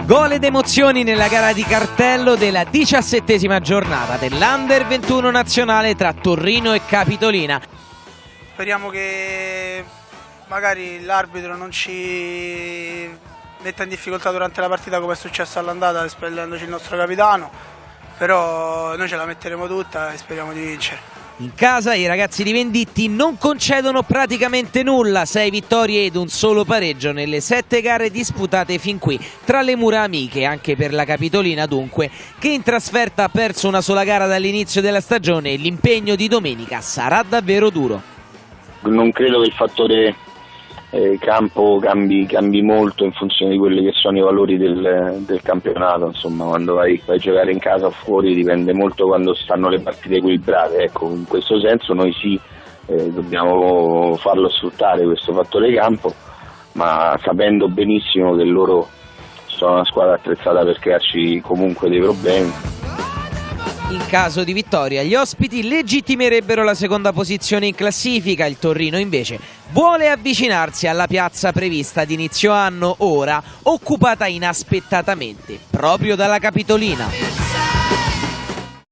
Gol ed emozioni nella gara di cartello della 17ª giornata dell'Under 21 nazionale tra Torino e Capitolina. Speriamo che magari l'arbitro non ci metta in difficoltà durante la partita come è successo all'andata espellendoci il nostro capitano, però noi ce la metteremo tutta e speriamo di vincere. In casa i ragazzi di Venditti non concedono praticamente nulla, 6 vittorie ed un solo pareggio nelle 7 gare disputate fin qui tra le mura amiche, anche per la Capitolina dunque, che in trasferta ha perso una sola gara dall'inizio della stagione e l'impegno di domenica sarà davvero duro. Non credo che il fattore campo cambi molto in funzione di quelli che sono i valori del campionato, insomma quando vai a giocare in casa o fuori dipende molto quando stanno le partite equilibrate, ecco, in questo senso noi sì, dobbiamo farlo sfruttare questo fattore campo, ma sapendo benissimo che loro sono una squadra attrezzata per crearci comunque dei problemi. In caso di vittoria gli ospiti legittimerebbero la seconda posizione in classifica, il Torino invece vuole avvicinarsi alla piazza prevista ad inizio anno, ora occupata inaspettatamente proprio dalla Capitolina.